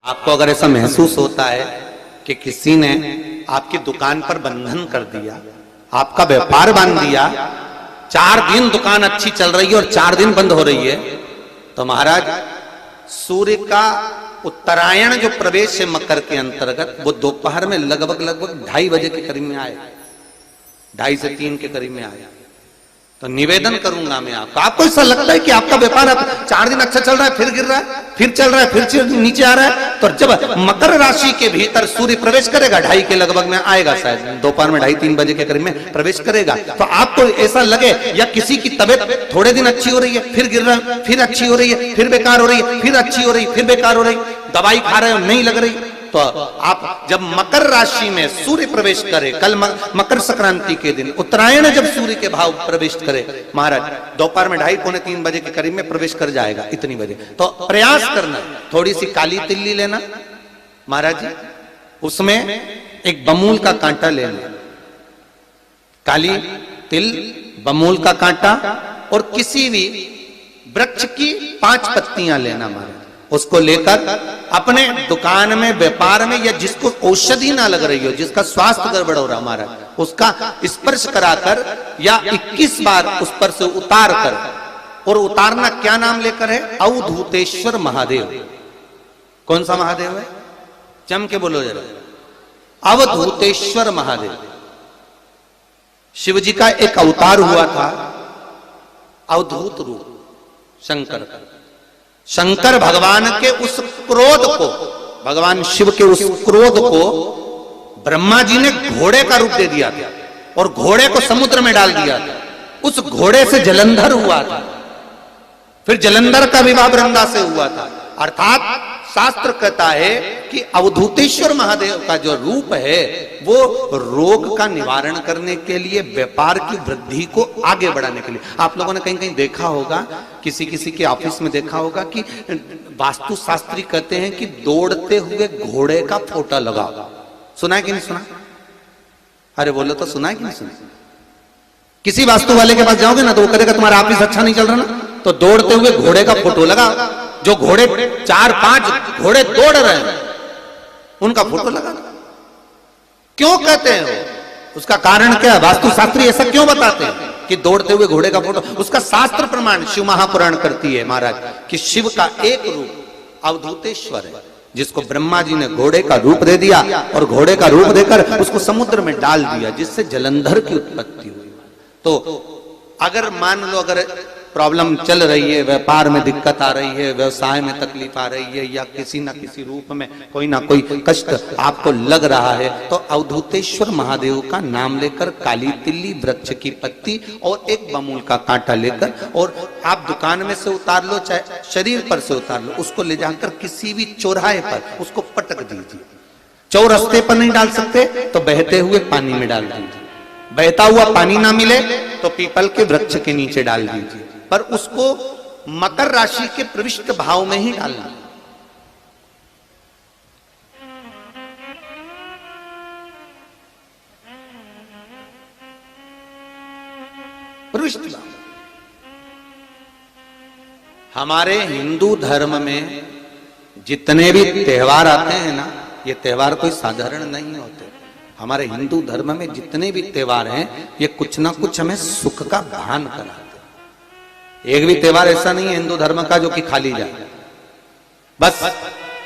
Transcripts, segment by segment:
आपको अगर ऐसा महसूस होता है कि किसी ने आपकी दुकान पर बंधन कर दिया, आपका व्यापार बांध दिया, 4 दिन दुकान अच्छी चल रही है और 4 दिन बंद हो रही है, तो महाराज सूर्य का उत्तरायण जो प्रवेश है मकर के अंतर्गत, वो दोपहर में लगभग 2:30 बजे के करीब में आए, 2:30 से 3 के करीब में आया। तो निवेदन करूंगा मैं आपको ऐसा लगता है कि आपका व्यापार 4 दिन अच्छा चल रहा है, फिर गिर रहा है, फिर चल रहा है, फिर नीचे आ रहा है, तो जब मकर राशि के भीतर सूर्य प्रवेश करेगा 2:30 के लगभग में आएगा, शायद दोपहर में 2:30-3 बजे के करीब में प्रवेश करेगा, तो आपको ऐसा लगे या किसी की तबियत थोड़े दिन अच्छी हो रही है, फिर गिर रहा है, फिर अच्छी हो रही है, फिर बेकार हो रही है, फिर अच्छी हो रही है, फिर बेकार हो रही, दवाई खा रहे हो नहीं लग रही, तो आप जब मकर राशि में सूर्य प्रवेश करे, कल मकर संक्रांति के दिन उत्तरायण जब सूर्य के भाव प्रवेश करे महाराज, दोपहर में 2:30-3 बजे के करीब में प्रवेश कर जाएगा, इतनी बजे, तो प्रयास करना थोड़ी सी काली तिल्ली लेना महाराज जी, उसमें एक बमूल का कांटा लेना, काली तिल, बमूल का कांटा और किसी भी वृक्ष की 5 पत्तियां लेना महाराज, उसको लेकर अपने दुकान में व्यापार में या जिसको औषधि ना लग रही हो, जिसका स्वास्थ्य गड़बड़ हो रहा महाराज, उसका स्पर्श कराकर या 21 बार उस पर से उतार कर, और उतारना क्या नाम लेकर है, अवधूतेश्वर महादेव। कौन सा महादेव है, जम के बोलो जरा, अवधूतेश्वर महादेव। शिव जी का एक अवतार हुआ था, अवधूत रूप शंकर का। शंकर भगवान के उस क्रोध को, भगवान शिव के उस क्रोध को ब्रह्मा जी ने घोड़े का रूप दे दिया था और घोड़े को समुद्र में डाल दिया था, उस घोड़े से जलंधर हुआ था, फिर जलंधर का विवाह वृंदा से हुआ था। अर्थात शास्त्र कहता है कि अवधूतेश्वर महादेव का जो रूप है वो रोग का निवारण करने के लिए, व्यापार की वृद्धि को आगे बढ़ाने के लिए। आप लोगों ने कहीं कहीं देखा होगा, किसी किसी के ऑफिस में देखा होगा कि वास्तुशास्त्री कहते हैं कि दौड़ते हुए घोड़े का फोटो लगाओ। सुना है कि नहीं सुना? अरे बोलो तो सुना है कि नहीं सुना? किसी वास्तु वाले के पास जाओगे ना तो वो कहेगा तुम्हारा ऑफिस अच्छा नहीं चल रहा ना, तो दौड़ते हुए घोड़े का फोटो लगाओ। जो घोड़े 4-5 घोड़े दौड़ रहे हैं उनका फोटो लगा। क्यों कहते हैं वो? उसका कारण क्या है? वास्तुशास्त्री ऐसा क्यों बताते हैं कि दौड़ते हुए घोड़े का फोटो? उसका शास्त्र प्रमाण शिव महापुराण करती है महाराज कि शिव का एक रूप अवधूतेश्वर है, जिसको ब्रह्मा जी ने घोड़े का रूप दे दिया और घोड़े का रूप देकर उसको समुद्र में डाल दिया, जिससे जलंधर की उत्पत्ति हुई। तो अगर मान लो अगर प्रॉब्लम चल रही है, व्यापार में दिक्कत आ रही है, व्यवसाय में तकलीफ आ रही है, या किसी ना किसी रूप में कोई ना कोई कष्ट आपको लग रहा है, तो अवधूतेश्वर महादेव का नाम लेकर काली तिल्ली, वृक्ष की पत्ती और एक बमूल का कांटा लेकर, और आप दुकान में से उतार लो, चाहे शरीर पर से उतार लो, उसको ले जाकर किसी भी चौराहे पर उसको पटक दीजिए। चौरस्ते पर नहीं डाल सकते तो बहते हुए पानी में डाल दीजिए, बहता हुआ पानी ना मिले तो पीपल के वृक्ष के नीचे डाल दीजिए, पर उसको मकर राशि के प्रविष्ट भाव में ही डालना। प्रविष्ट भाव। हमारे हिंदू धर्म में जितने भी त्योहार आते हैं ना, ये त्योहार कोई साधारण नहीं होते। हमारे हिंदू धर्म में जितने भी त्योहार हैं ये कुछ ना कुछ हमें सुख का भान कराते। एक भी त्योहार ऐसा नहीं है हिंदू धर्म का जो कि खाली जाए, बस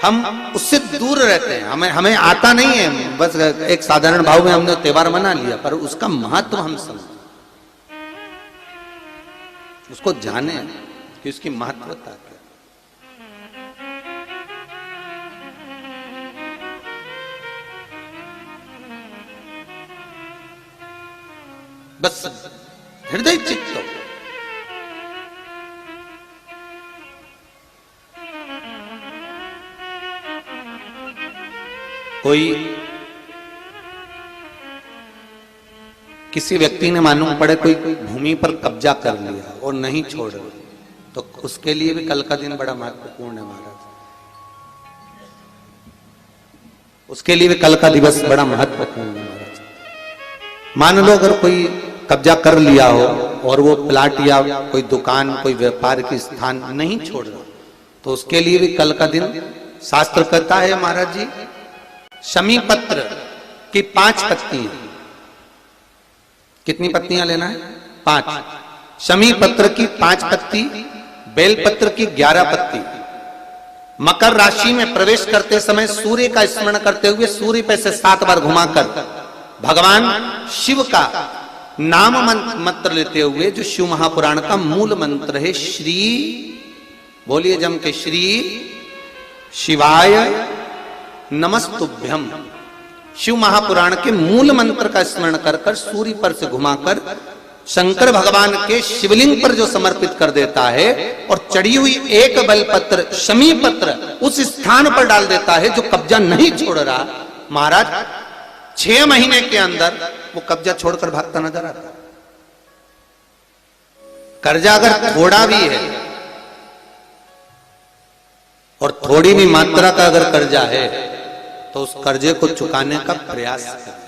हम उससे दूर रहते हैं, हमें आता नहीं है, बस एक साधारण भाव में हमने त्योहार मना लिया, पर उसका महत्व हम समझें, उसको जाने कि उसकी महत्वता क्या। बस हृदय चित्त हो। कोई किसी व्यक्ति ने मालूम पड़े कोई भूमि पर कब्जा कर लिया और नहीं छोड़ रहे, तो उसके लिए भी कल का दिन बड़ा महत्वपूर्ण है महाराज। उसके लिए भी कल का दिवस बड़ा महत्वपूर्ण है महाराज। मान लो अगर कोई कब्जा कर लिया हो और वो प्लाट या कोई दुकान, कोई व्यापार की स्थान नहीं छोड़ रहा, तो उसके लिए भी कल का दिन शास्त्र कहता है महाराज जी, शमी पत्र की 5 पत्तियां। कितनी पत्तियां लेना है? 5। शमी पत्र की 5 पत्ती, बेलपत्र की 11 पत्ती। मकर राशि में प्रवेश करते समय सूर्य का स्मरण करते हुए सूर्य पे से 7 बार घुमाकर भगवान शिव का नाम मंत्र लेते हुए, जो शिव महापुराण का मूल मंत्र है, श्री, बोलिए जम के, श्री शिवाय नमस्तुभ्यम। शिव महापुराण के मूल मंत्र का स्मरण कर कर सूर्य पर से घुमाकर शंकर भगवान के शिवलिंग पर जो समर्पित कर देता है और चढ़ी हुई एक बेलपत्र शमी पत्र उस स्थान पर डाल देता है जो कब्जा नहीं छोड़ रहा, महाराज 6 महीने के अंदर वो कब्जा छोड़कर भागता नजर आता। कर्जा अगर थोड़ा भी है और थोड़ी भी मात्रा का अगर कर्जा है तो उस कर्जे को चुकाने का प्रयास करें,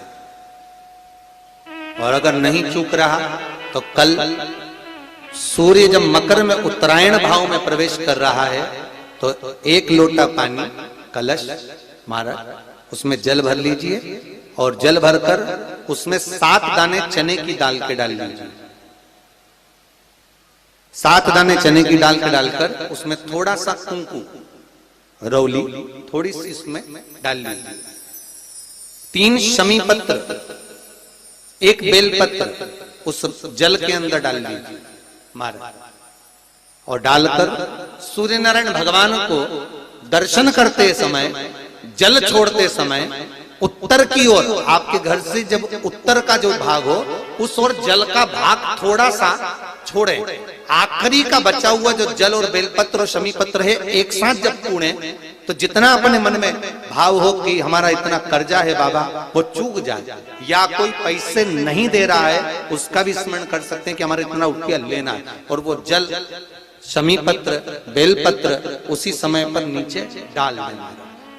और अगर नहीं चूक रहा तो कल सूर्य जब मकर में उत्तरायण भाव में प्रवेश कर रहा है तो 1 लोटा पानी कलश महाराज उसमें जल भर लीजिए और जल भरकर उसमें 7 दाने चने की दाल के डाल लीजिए। 7 दाने चने की दाल के डालकर उसमें थोड़ा सा कुंकू रौली थोड़ी सी इसमें डाल लीजिए। 3 शमी पत्र, 1 बेलपत्र उस जल के अंदर डाल लीजिए महाराज, और डालकर सूर्य नारायण भगवान को दर्शन करते समय, जल छोड़ते समय उत्तर की ओर, आपके घर से जब उत्तर का जो भाग हो उस ओर जल का भाग थोड़ा सा छोड़े। आखिरी का बचा हुआ जो जल और बेलपत्र और शमी पत्र है एक साथ जब पूणे तो जितना अपने मन में भाव हो कि हमारा इतना कर्जा है बाबा वो चूक जाए, या कोई पैसे नहीं दे रहा है उसका भी स्मरण कर सकते हैं कि हमारा इतना रुपया लेना है, और वो जल शमी पत्र बेलपत्र उसी समय पर नीचे डाल देना,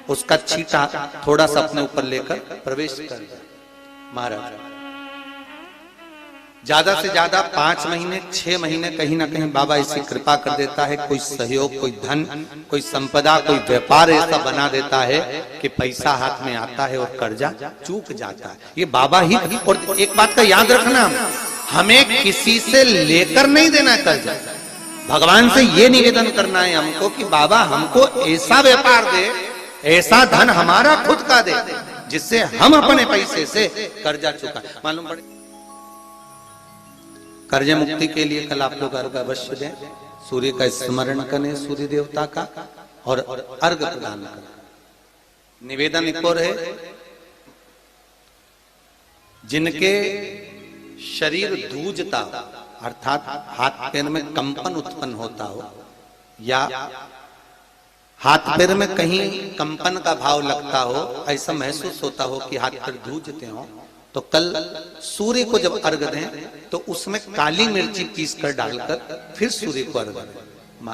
उसका छींटा थोड़ा सा अपने ऊपर लेकर प्रवेश कर दे महाराज। ज्यादा से ज्यादा 5 महीने 6 महीने कहीं ना कहीं बाबा ऐसी कृपा कर देता है, कोई सहयोग, कोई धन, कोई संपदा, कोई व्यापार ऐसा बना देता है कि पैसा हाथ में आता है और कर्जा चूक जाता है। ये बाबा ही। और एक बात का याद रखना, हमें किसी से लेकर नहीं देना कर्जा, भगवान से ये निवेदन करना है हमको कि बाबा हमको ऐसा व्यापार दे, ऐसा धन हमारा खुद का दे जिससे हम अपने पैसे से कर्जा चुका। मालूम पड़े कर्ज मुक्ति के लिए कल आप लोग अर्घ अवश्य दें, सूर्य का स्मरण करें, सूर्य देवता का, और अर्घ प्रदान करें। निवेदन एक और है, जिनके शरीर धूजता अर्थात हाथ पैर में कंपन उत्पन्न होता हो, या हाथ पैर में कहीं कंपन का भाव लगता हो, ऐसा महसूस होता हो कि हाथ पैर धूजते हो, तो कल सूर्य को जब अर्घ दें तो उसमें काली मिर्ची पीस कर डालकर फिर सूर्य को अर्घ दें।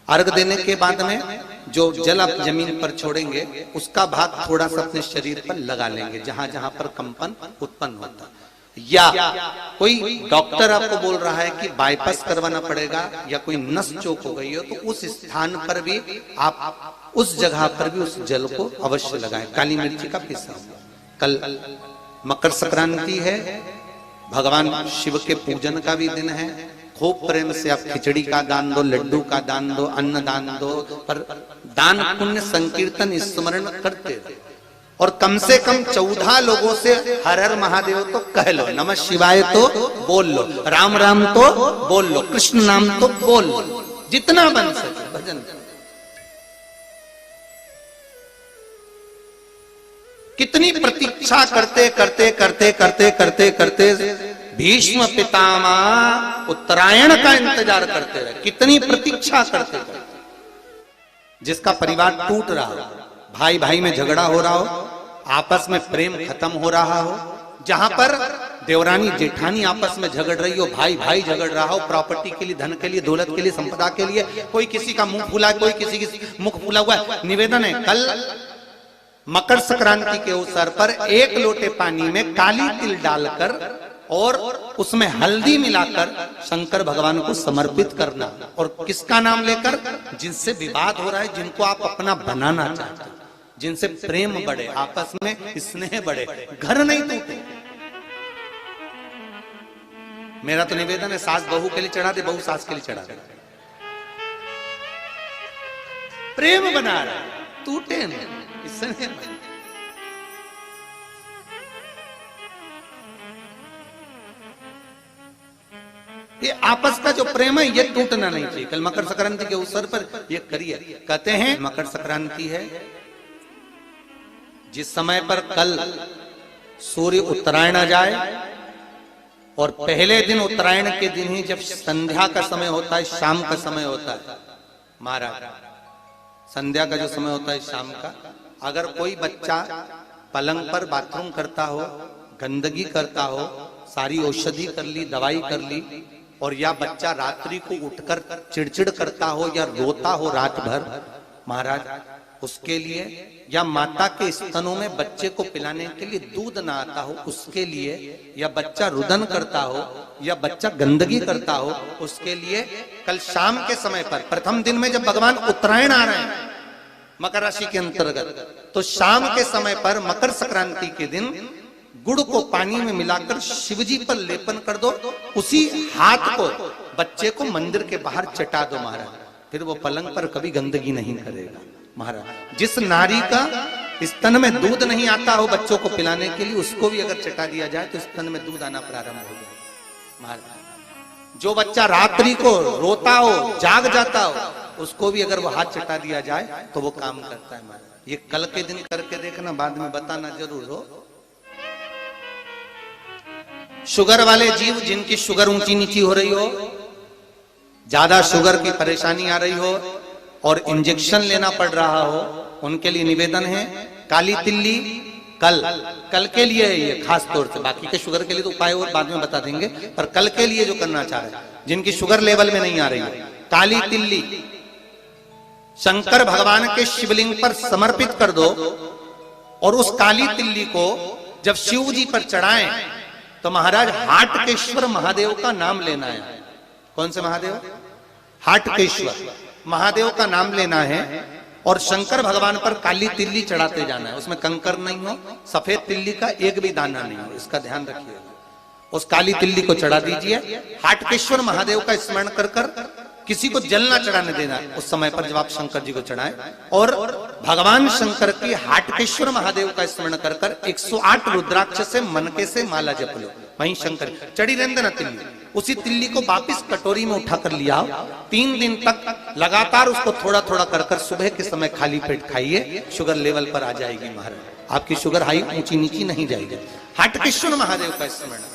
अर्घ देने के बाद में जो जल आप जमीन पर छोड़ेंगे उसका भाग थोड़ा सा अपने शरीर पर लगा लेंगे जहां जहां पर कंपन उत्पन्न होता। या कोई डॉक्टर आपको बोल रहा है कि बाईपास करवाना पड़ेगा या कोई नस चोक हो गई हो, तो उस स्थान पर भी आप उस जगह पर भी उस जल को अवश्य लगाएं, काली मिर्ची का पीसा। कल मकर संक्रांति है, भगवान शिव के पूजन का भी दिन है। खूब प्रेम से आप खिचड़ी का दान दो, लड्डू का दान दो, अन्न दान दो, पर दान पुण्य संकीर्तन स्मरण करते रहो, और कम से कम 14 लोगों से हर हर महादेव तो कह लो, नमः शिवाय तो बोल लो, राम राम तो बोल लो, कृष्ण नाम तो बोल लो, जितना बन सके भजन। कितनी प्रतीक्षा करते करते करते करते करते करते भीष्म पितामह उत्तरायण का इंतजार करते रहे, कितनी प्रतीक्षा करते करते। जिसका परिवार टूट रहा हो, भाई भाई में झगड़ा हो रहा हो, आपस में प्रेम खत्म हो रहा हो, जहां पर देवरानी जेठानी आपस में झगड़ रही हो, भाई भाई झगड़ रहा हो, प्रॉपर्टी के लिए, धन के लिए, दौलत के लिए, संपदा के लिए, कोई किसी का मुंह फूला, कोई किसी की मुख फूला हुआ है। निवेदन है, कल मकर संक्रांति के अवसर पर 1 लोटे पानी में काली तिल डालकर और उसमें हल्दी मिलाकर शंकर भगवान को समर्पित करना। और किसका नाम लेकर? जिनसे विवाद हो रहा है, जिनको आप अपना बनाना चाहते हैं, जिनसे प्रेम बढ़े, आपस में स्नेह बढ़े, घर नहीं टूटे। मेरा तो निवेदन है, सास बहू के लिए चढ़ा दे, बहू सास के लिए चढ़ा दे, प्रेम बना रहा, टूटे नहीं, स्नेह बढ़े। ये आपस का जो प्रेम है ये टूटना नहीं चाहिए। कल मकर संक्रांति के अवसर पर ये करिए। कहते हैं मकर संक्रांति है जिस समय पर कल सूर्य उत्तरायण आ जाए, और पहले दिन उत्तरायण के दिन ही जब संध्या का समय होता है, शाम का समय होता है महाराज, संध्या का जो समय होता है शाम का, अगर कोई बच्चा पलंग पर बाथरूम करता हो, गंदगी करता हो, सारी औषधि कर ली, दवाई कर ली, और या बच्चा रात्रि को उठकर चिड़चिड़ करता हो या रोता हो रात भर महाराज, उसके लिए, या माता के स्तनों में बच्चे को पिलाने के लिए दूध ना आता हो उसके लिए, या बच्चा रुदन करता हो, या बच्चा गंदगी करता हो, उसके लिए कल शाम के समय पर, प्रथम दिन में जब भगवान उत्तरायण आ रहे हैं मकर राशि के अंतर्गत, तो शाम के समय पर मकर संक्रांति के दिन गुड़ को पानी में मिलाकर शिवजी पर लेपन कर दो, उसी हाथ को बच्चे को मंदिर के बाहर चटा दो महाराज, फिर वो पलंग पर कभी गंदगी नहीं करेगा महाराज। जिस नारी का स्तन में दूध नहीं आता हो बच्चों को पिलाने के लिए, उसको भी अगर चटा दिया जाए तो स्तन में दूध आना प्रारंभ हो जाए महाराज। जो बच्चा रात्रि को रोता हो, जाग जाता हो, उसको भी अगर वो हाथ चटा दिया जाए तो वो काम करता है महाराज। ये कल के दिन करके देखना, बाद में बताना जरूर हो। शुगर वाले जीव, जिनकी शुगर ऊंची नीची हो रही हो, ज्यादा शुगर की परेशानी आ रही हो और इंजेक्शन लेना पड़ रहा हो, उनके लिए निवेदन है काली तिल्ली कल के लिए है ये खास तौर से, बाकी के शुगर के लिए तो उपाय और बाद में बता देंगे, पर कल के लिए जो करना चाह रहे हैं, जिनकी शुगर लेवल में नहीं आ रही है, काली तिल्ली शंकर भगवान के शिवलिंग पर समर्पित कर दो, और उस काली तिल्ली को जब शिव जी पर चढ़ाएं तो महाराज हाटकेश्वर महादेव का नाम लेना है। कौन से महादेव? हाटकेश्वर महादेव का नाम लेना है, और शंकर भगवान पर काली तिल्ली चढ़ाते जाना है। उसमें कंकर नहीं हो, सफेद तिल्ली का एक भी दाना नहीं हो, इसका ध्यान रखिए। उस काली तिल्ली को चढ़ा दीजिए। हाटकेश्वर महादेव का स्मरण कर कर, किसी को जल ना चढ़ाने देना उस समय पर जब आप शंकर जी को चढ़ाएं, और भगवान शंकर की हाटकेश्वर महादेव का स्मरण कर कर 108 रुद्राक्ष से मनके से माला जप लो। वहीं शंकर चढ़ी रहने देना तिल्ली, उसी तिल्ली को वापिस कटोरी में उठा कर लिया। 3 दिन तक लगातार उसको थोड़ा थोड़ा कर कर सुबह के समय खाली पेट खाइए, शुगर लेवल पर आ जाएगी महाराज, आपकी शुगर हाई ऊंची नीची नहीं जाएगी। हाटकेश्वर महादेव का स्मरण